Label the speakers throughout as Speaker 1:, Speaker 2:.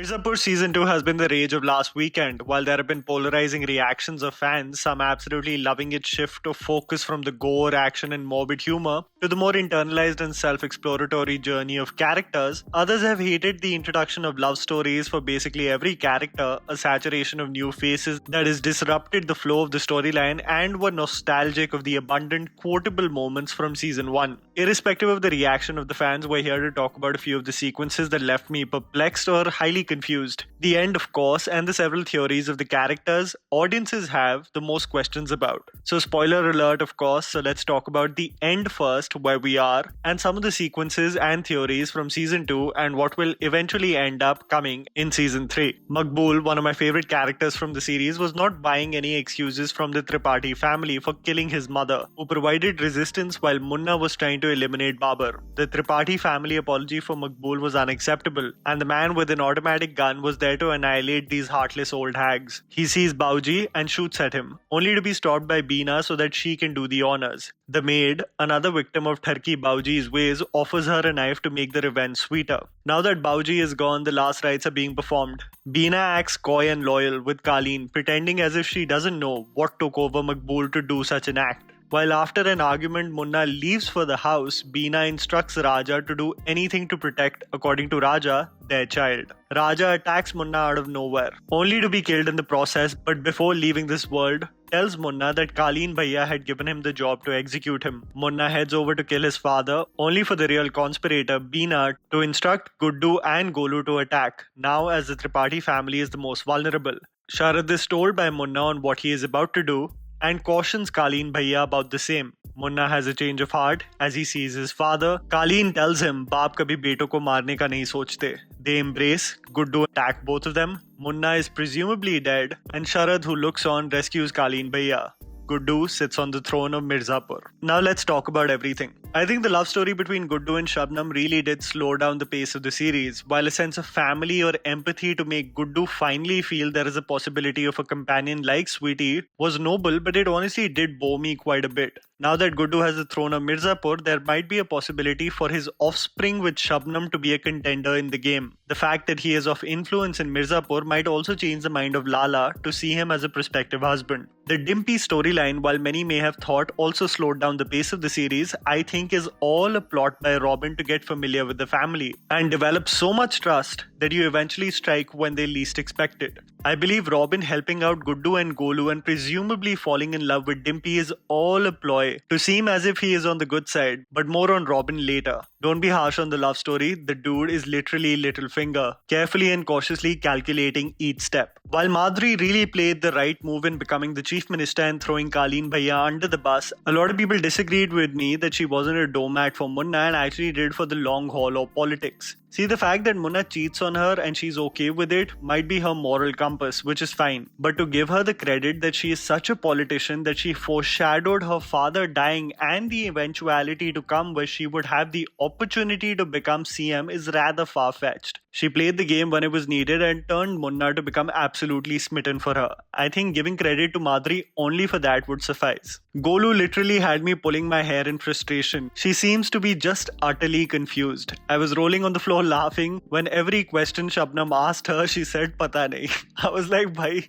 Speaker 1: Mirzapur Season 2 has been the rage of last weekend. While there have been polarizing reactions of fans, some absolutely loving its shift of focus from the gore, action, and morbid humor to the more internalized and self-exploratory journey of characters, others have hated the introduction of love stories for basically every character, a saturation of new faces that has disrupted the flow of the storyline, and were nostalgic of the abundant quotable moments from Season 1. Irrespective of the reaction of the fans, we're here to talk about a few of the sequences that left me perplexed or highly confused. The end, of course, and the several theories of the characters audiences have the most questions about. So spoiler alert, of course, so let's talk about the end first, where we are, and some of the sequences and theories from Season 2 and what will eventually end up coming in Season 3. MAQBOOL, one of my favorite characters from the series, was not buying any excuses from the Tripathi family for killing his mother, who provided resistance while Munna was trying to eliminate Babar. The Tripathi family apology for MAQBOOL was unacceptable, and the man with an automatic gun was there to annihilate these heartless old hags. He sees Bauji and shoots at him, only to be stopped by BEENA so that she can do the honors. The maid, another victim of Tharki Bauji's ways, offers her a knife to make the revenge sweeter. Now that Bauji is gone, the last rites are being performed. BEENA acts coy and loyal with Kaleen, pretending as if she doesn't know what took over MAQBOOL to do such an act. While after an argument, Munna leaves for the house, BEENA instructs Raja to do anything to protect, according to Raja, their child. Raja attacks Munna out of nowhere, only to be killed in the process, but before leaving this world, tells Munna that Kaleen Bhaiya had given him the job to execute him. Munna heads over to kill his father, only for the real conspirator, BEENA, to instruct GUDDU and Golu to attack, now as the Tripathi family is the most vulnerable. Sharad is told by Munna on what he is about to do, and cautions Kaleen Bhaiya about the same. Munna has a change of heart as he sees his father. Kaleen tells him, "Baap kabhi beto ko marne ka nahi sochte." They embrace, GUDDU attack both of them. Munna is presumably dead, and Sharad, who looks on, rescues Kaleen Bhaiya. GUDDU sits on the throne of Mirzapur. Now let's talk about everything. I think the love story between GUDDU and Shabnam really did slow down the pace of the series, while a sense of family or empathy to make GUDDU finally feel there is a possibility of a companion like Sweetie was noble, but it honestly did bore me quite a bit. Now that GUDDU has the throne of Mirzapur, there might be a possibility for his offspring with Shabnam to be a contender in the game. The fact that he is of influence in Mirzapur might also change the mind of Lala to see him as a prospective husband. The Dimpy storyline, while many may have thought also slowed down the pace of the series, I think is all a plot by Robin to get familiar with the family and develop so much trust that you eventually strike when they least expect it. I believe Robin helping out GUDDU and Golu and presumably falling in love with Dimpy is all a ploy to seem as if he is on the good side, but more on Robin later. Don't be harsh on the love story, the dude is literally Littlefinger, carefully and cautiously calculating each step. While Madhuri really played the right move in becoming the chief minister and throwing Kaleen Bhaiya under the bus, a lot of people disagreed with me that she wasn't a doormat for Munna and actually did for the long haul of politics. See, the fact that Munna cheats on her and she's okay with it might be her moral compass, which is fine. But to give her the credit that she is such a politician that she foreshadowed her father dying and the eventuality to come where she would have the opportunity to become CM is rather far-fetched. She played the game when it was needed and turned Munna to become absolutely smitten for her. I think giving credit to Madhuri only for that would suffice. Golu literally had me pulling my hair in frustration. She seems to be just utterly confused. I was rolling on the floor laughing when every question Shabnam asked her, she said, "Pata nahi." I was like, "Bhai,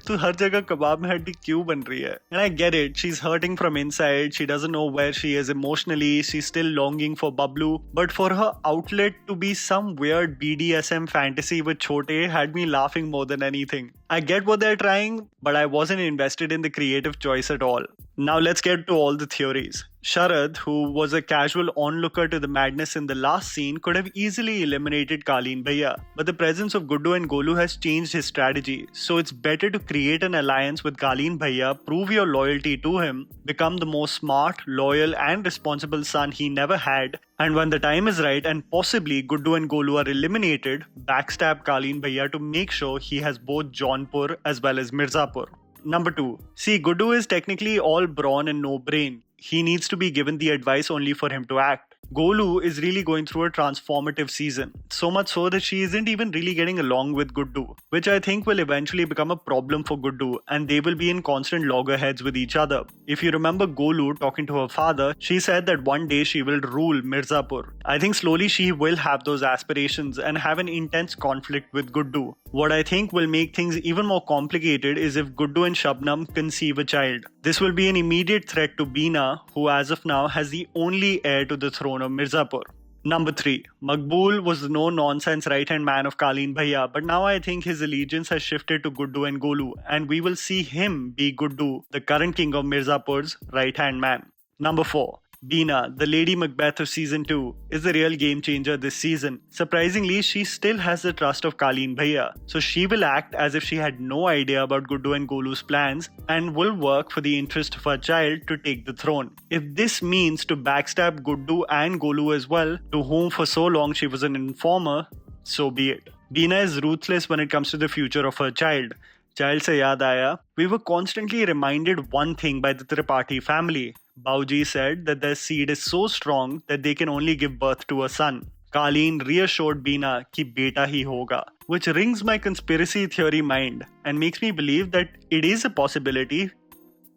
Speaker 1: tu har jagah kebab mein haddi kyun ban rahi hai?" And I get it. She's hurting from inside. She doesn't know where she is emotionally. She's still longing for Bablu. But for her outlet to be some weird BDSM fantasy with Chote had me laughing more than anything. I get what they're trying, but I wasn't invested in the creative choice at all. Now let's get to all the theories. Sharad, who was a casual onlooker to the madness in the last scene, could have easily eliminated Kaleen Bhaiya, but the presence of GUDDU and Golu has changed his strategy, so it's better to create an alliance with Kaleen Bhaiya, prove your loyalty to him, become the most smart, loyal and responsible son he never had, and when the time is right and possibly GUDDU and Golu are eliminated, backstab Kaleen Bhaiya to make sure he has both Jaunpur as well as Mirzapur. Number 2. See, GUDDU is technically all brawn and no brain. He needs to be given the advice only for him to act. Golu is really going through a transformative season, so much so that she isn't even really getting along with Guddu, which I think will eventually become a problem for Guddu, and they will be in constant loggerheads with each other. If you remember Golu talking to her father, she said that one day she will rule Mirzapur. I think slowly she will have those aspirations and have an intense conflict with Guddu. What I think will make things even more complicated is if Guddu and Shabnam conceive a child. This will be an immediate threat to BEENA, who as of now has the only heir to the throne of Mirzapur. Number 3. MAQBOOL was the no-nonsense right-hand man of Qaleen Bhaiya, but now I think his allegiance has shifted to Guddu and Golu, and we will see him be Guddu, the current king of Mirzapur's right-hand man. Number 4. BEENA, the Lady Macbeth of Season 2, is the real game changer this season. Surprisingly, she still has the trust of Qaleen Bhaiya, so she will act as if she had no idea about Guddu and Golu's plans and will work for the interest of her child to take the throne. If this means to backstab Guddu and Golu as well, to whom for so long she was an informer, so be it. BEENA is ruthless when it comes to the future of her child. Child se yaad aaya, we were constantly reminded one thing by the Tripathi family. Bauji said that their seed is so strong that they can only give birth to a son. Qaleen reassured BEENA ki beta hi hoga, which rings my conspiracy theory mind and makes me believe that it is a possibility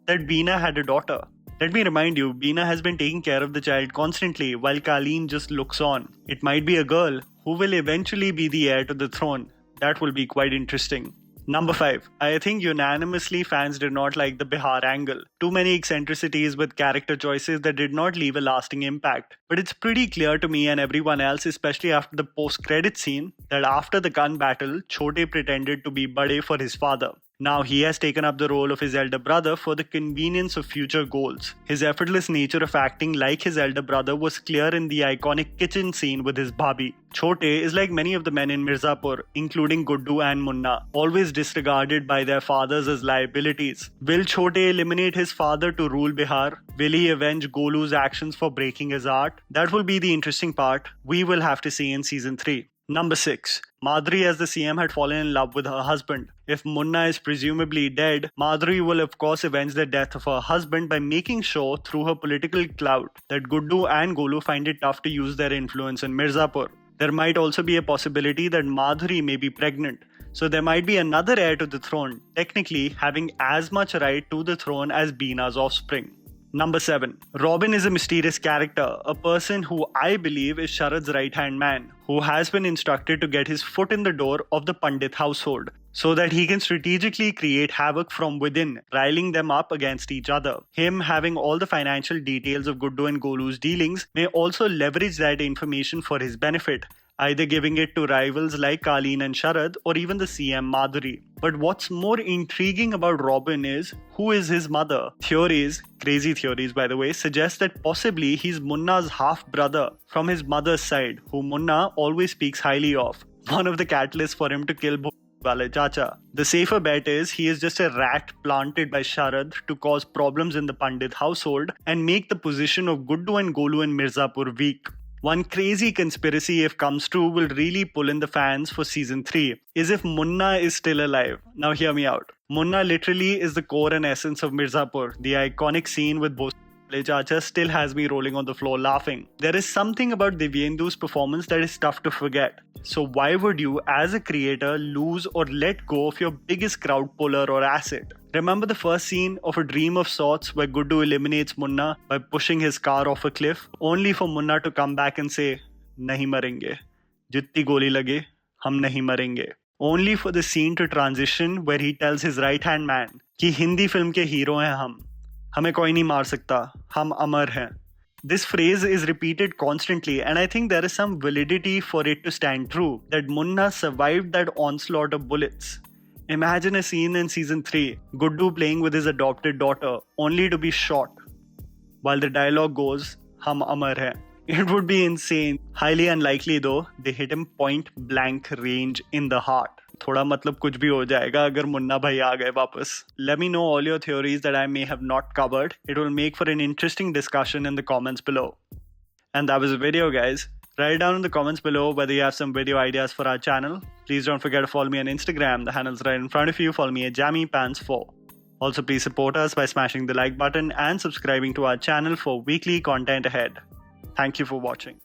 Speaker 1: that BEENA had a daughter. Let me remind you, BEENA has been taking care of the child constantly while Qaleen just looks on. It might be a girl who will eventually be the heir to the throne. That will be quite interesting. Number 5. I think unanimously fans did not like the BIHAR angle. Too many eccentricities with character choices that did not leave a lasting impact. But it's pretty clear to me and everyone else, especially after the post-credit scene, that after the gun battle, Chote pretended to be Bade for his father. Now he has taken up the role of his elder brother for the convenience of future goals. His effortless nature of acting like his elder brother was clear in the iconic kitchen scene with his bhabhi. Chote is like many of the men in Mirzapur, including Guddu and Munna, always disregarded by their fathers as liabilities. Will Chote eliminate his father to rule Bihar? Will he avenge Golu's actions for breaking his heart? That will be the interesting part we will have to see in season 3. Number 6. Madhuri as the CM had fallen in love with her husband. If Munna is presumably dead, Madhuri will of course avenge the death of her husband by making sure through her political clout that Guddu and Golu find it tough to use their influence in Mirzapur. There might also be a possibility that Madhuri may be pregnant, so there might be another heir to the throne, technically having as much right to the throne as BEENA's offspring. Number 7. Robin is a mysterious character, a person who I believe is Sharad's right-hand man, who has been instructed to get his foot in the door of the Pandit household, so that he can strategically create havoc from within, riling them up against each other. Him having all the financial details of Guddu and Golu's dealings may also leverage that information for his benefit, either giving it to rivals like Qaleen and Sharad or even the CM Madhuri. But what's more intriguing about Robin is who is his mother. Theories, crazy theories by the way, suggest that possibly he's Munna's half-brother from his mother's side, who Munna always speaks highly of. One of the catalysts for him to kill Wale Chacha. The safer bet is he is just a rat planted by Sharad to cause problems in the Pandit household and make the position of Guddu and Golu in Mirzapur weak. One crazy conspiracy, if comes true, will really pull in the fans for season 3 is if Munna is still alive. Now hear me out. Munna literally is the core and essence of Mirzapur. The iconic scene with Wale Chacha still has me rolling on the floor laughing. There is something about Divyendu's performance that is tough to forget. So why would you, as a creator, lose or let go of your biggest crowd puller or asset? Remember the first scene of A Dream of Sorts where Guddu eliminates Munna by pushing his car off a cliff, only for Munna to come back and say, "Nahi marenge. Jitti goli lage, hum nahi marenge." Only for the scene to transition where he tells his right-hand man कि Hindi film के hero हैं हम, हमें कोई नहीं मार सकता, हम अमर हैं. This phrase is repeated constantly, and I think there is some validity for it to stand true, that Munna survived that onslaught of bullets. Imagine a scene in season 3, Guddu playing with his adopted daughter, only to be shot, while the dialogue goes, "Hum amar hai." It would be insane. Highly unlikely though, they hit him point blank range in the heart. थोड़ा मतलब कुछ भी हो जाएगा अगर मुन्ना भाई आ गए वापस. Let me know all your theories that I may have not covered. It will make for an interesting discussion in the comments below. And that was the video, guys. Write down in the comments below whether you have some video ideas for our channel. Please don't forget to follow me on Instagram. The handle's right in front of you. Follow me at JammyPants4. Also, please support us by smashing the like button and subscribing to our channel for weekly content ahead. Thank you for watching.